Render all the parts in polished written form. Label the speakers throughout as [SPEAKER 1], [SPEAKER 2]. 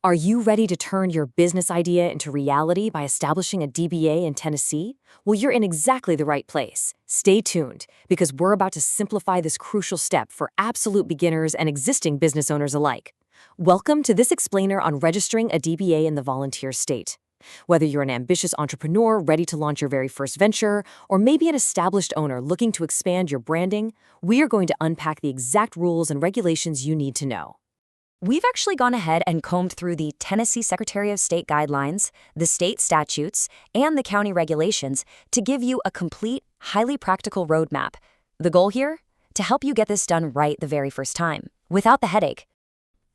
[SPEAKER 1] Are you ready to turn your business idea into reality by establishing a DBA in Tennessee? Well, you're in exactly the right place. Stay tuned, because we're about to simplify this crucial step for absolute beginners and existing business owners alike. Welcome to this explainer on registering a DBA in the volunteer state. Whether you're an ambitious entrepreneur ready to launch your very first venture, or maybe an established owner looking to expand your branding, we are going to unpack the exact rules and regulations you need to know. We've actually gone ahead and combed through the Tennessee Secretary of State guidelines, the state statutes, and the county regulations to give you a complete, highly practical roadmap. The goal here? To help you get this done right the very first time, without the headache.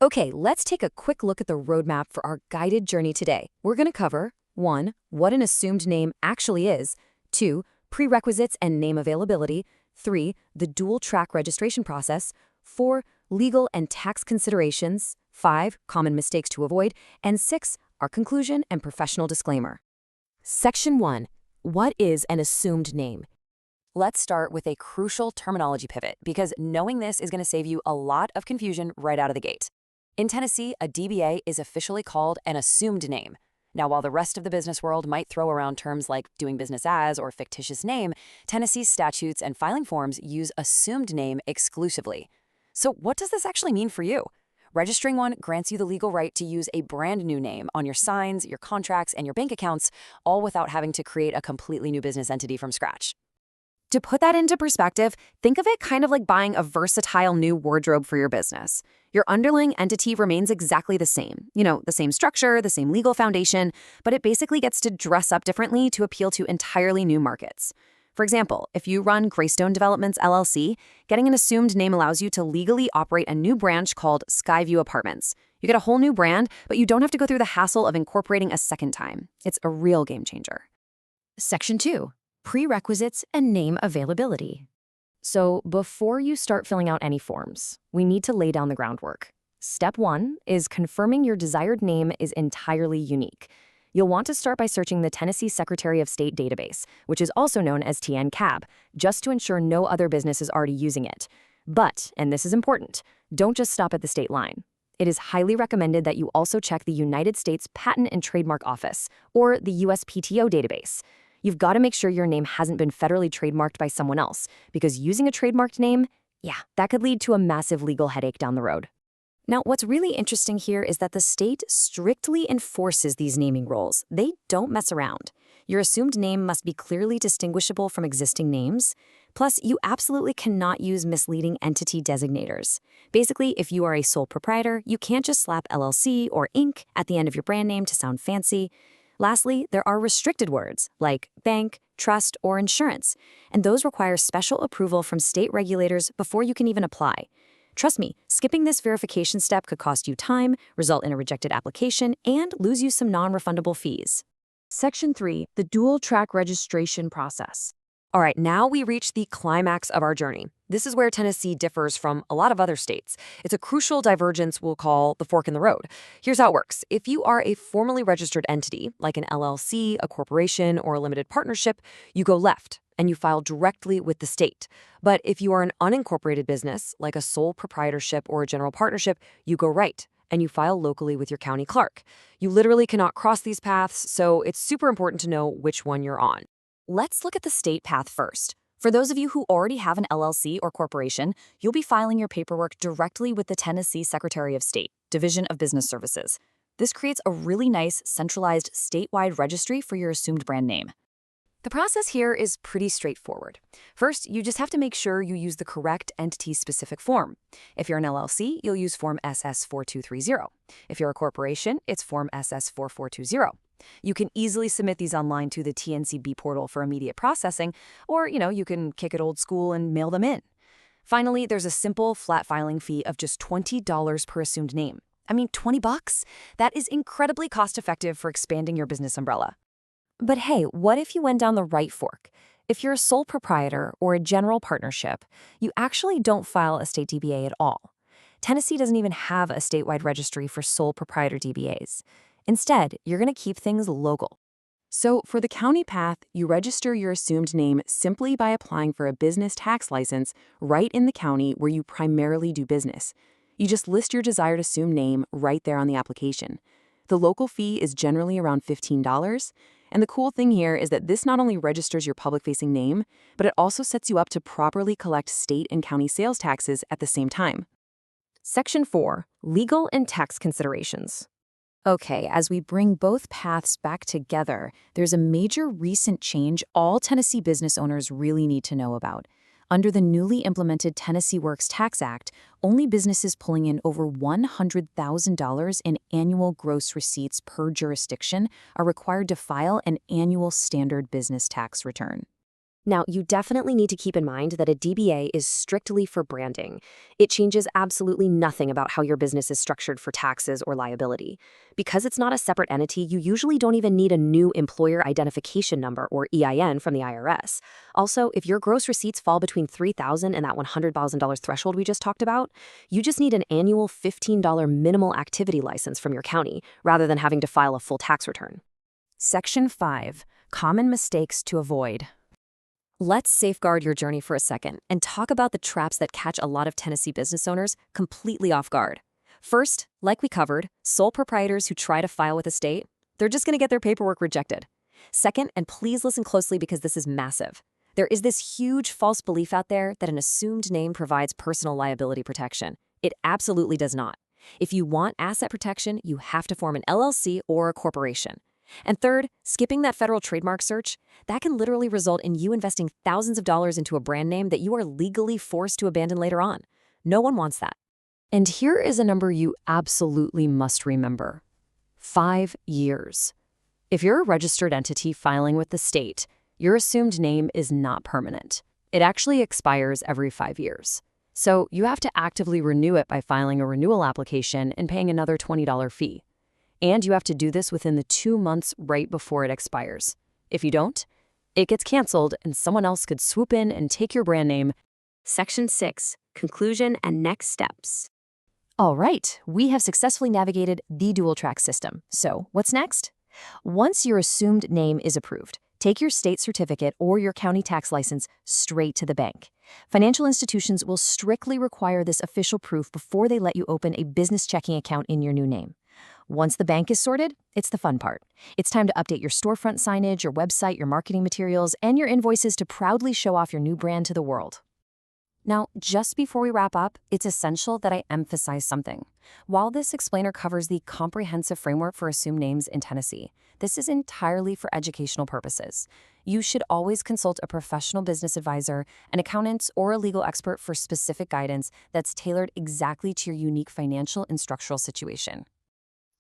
[SPEAKER 1] Okay, let's take a quick look at the roadmap for our guided journey today. We're going to cover 1. What an assumed name actually is, 2. Prerequisites and name availability, 3. The dual-track registration process, 4. Legal and tax considerations, 5. Common mistakes to avoid, and 6. Our conclusion and professional disclaimer. Section 1. What is an assumed name? Let's start with a crucial terminology pivot, because knowing this is going to save you a lot of confusion right out of the gate. In Tennessee, a DBA is officially called an assumed name. Now, while the rest of the business world might throw around terms like doing business as or fictitious name, Tennessee's statutes and filing forms use assumed name exclusively. So what does this actually mean for you? Registering one grants you the legal right to use a brand new name on your signs, your contracts, and your bank accounts, all without having to create a completely new business entity from scratch. To put that into perspective, think of it kind of like buying a versatile new wardrobe for your business. Your underlying entity remains exactly the same. The same structure, the same legal foundation, but it basically gets to dress up differently to appeal to entirely new markets. For example, if you run Greystone Developments LLC, getting an assumed name allows you to legally operate a new branch called Skyview Apartments. You get a whole new brand, but you don't have to go through the hassle of incorporating a second time. It's a real game changer. Section 2. Prerequisites and name availability. So before you start filling out any forms, we need to lay down the groundwork. Step 1 is confirming your desired name is entirely unique. You'll want to start by searching the Tennessee Secretary of State database, which is also known as TNCAB, just to ensure no other business is already using it. But, and this is important, don't just stop at the state line. It is highly recommended that you also check the United States Patent and Trademark Office, or the USPTO database. You've got to make sure your name hasn't been federally trademarked by someone else, because using a trademarked name, that could lead to a massive legal headache down the road. Now, what's really interesting here is that the state strictly enforces these naming rules. They don't mess around. Your assumed name must be clearly distinguishable from existing names. Plus, you absolutely cannot use misleading entity designators. Basically, if you are a sole proprietor, you can't just slap LLC or Inc. at the end of your brand name to sound fancy. Lastly, there are restricted words like bank, trust, or insurance, and those require special approval from state regulators before you can even apply. Trust me, skipping this verification step could cost you time, result in a rejected application, and lose you some non-refundable fees. Section 3. The dual-track registration process. All right, now we reach the climax of our journey. This is where Tennessee differs from a lot of other states. It's a crucial divergence we'll call the fork in the road. Here's how it works. If you are a formally registered entity, like an LLC, a corporation, or a limited partnership, you go left and you file directly with the state. But if you are an unincorporated business, like a sole proprietorship or a general partnership, you go right and you file locally with your county clerk. You literally cannot cross these paths, so it's super important to know which one you're on. Let's look at the state path first. For those of you who already have an LLC or corporation, you'll be filing your paperwork directly with the Tennessee Secretary of State, Division of Business Services. This creates a really nice, centralized, statewide registry for your assumed brand name. The process here is pretty straightforward. First, you just have to make sure you use the correct entity-specific form. If you're an LLC, you'll use Form SS4230. If you're a corporation, it's Form SS4420. You can easily submit these online to the TNCB portal for immediate processing, or, you can kick it old school and mail them in. Finally, there's a simple flat filing fee of just $20 per assumed name. I mean, $20? That is incredibly cost-effective for expanding your business umbrella. But hey, what if you went down the right fork? If you're a sole proprietor or a general partnership, you actually don't file a state DBA at all. Tennessee doesn't even have a statewide registry for sole proprietor DBAs. Instead, you're going to keep things local. So for the county path, you register your assumed name simply by applying for a business tax license right in the county where you primarily do business. You just list your desired assumed name right there on the application.
[SPEAKER 2] The local fee is generally around $15. And the cool thing here is that this not only registers your public-facing name, but it also sets you up to properly collect state and county sales taxes at the same time.
[SPEAKER 1] Section 4. Legal and tax considerations. Okay, as we bring both paths back together, there's a major recent change all Tennessee business owners really need to know about. Under the newly implemented Tennessee Works Tax Act, only businesses pulling in over $100,000 in annual gross receipts per jurisdiction are required to file an annual standard business tax return. Now, you definitely need to keep in mind that a DBA is strictly for branding. It changes absolutely nothing about how your business is structured for taxes or liability. Because it's not a separate entity, you usually don't even need a new employer identification number or EIN from the IRS. Also, if your gross receipts fall between $3,000 and that $100,000 threshold we just talked about, you just need an annual $15 minimal activity license from your county, rather than having to file a full tax return. Section 5. Common mistakes to avoid. Let's safeguard your journey for a second and talk about the traps that catch a lot of Tennessee business owners completely off guard. First, like we covered, sole proprietors who try to file with a state, they're just going to get their paperwork rejected. Second, and please listen closely because this is massive, there is this huge false belief out there that an assumed name provides personal liability protection. It absolutely does not. If you want asset protection, you have to form an LLC or a corporation. And third, skipping that federal trademark search, that can literally result in you investing thousands of dollars into a brand name that you are legally forced to abandon later on. No one wants that. And here is a number you absolutely must remember. 5 years. If you're a registered entity filing with the state, your assumed name is not permanent. It actually expires every 5 years. So you have to actively renew it by filing a renewal application and paying another $20 fee. And you have to do this within the 2 months right before it expires. If you don't, it gets canceled and someone else could swoop in and take your brand name. Section 6. Conclusion and next steps. All right, we have successfully navigated the dual-track system. So what's next? Once your assumed name is approved, take your state certificate or your county tax license straight to the bank. Financial institutions will strictly require this official proof before they let you open a business checking account in your new name. Once the bank is sorted, it's the fun part. It's time to update your storefront signage, your website, your marketing materials, and your invoices to proudly show off your new brand to the world. Now, just before we wrap up, it's essential that I emphasize something. While this explainer covers the comprehensive framework for assumed names in Tennessee, this is entirely for educational purposes. You should always consult a professional business advisor, an accountant, or a legal expert for specific guidance that's tailored exactly to your unique financial and structural situation.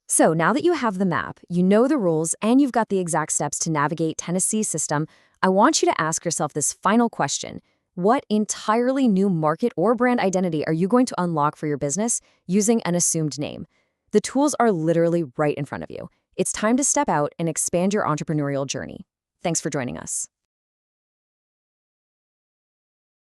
[SPEAKER 1] So now that you have the map, you know the rules, and you've got the exact steps to navigate Tennessee's system, I want you to ask yourself this final question. What entirely new market or brand identity are you going to unlock for your business using an assumed name? The tools are literally right in front of you. It's time to step out and expand your entrepreneurial journey. Thanks for joining us.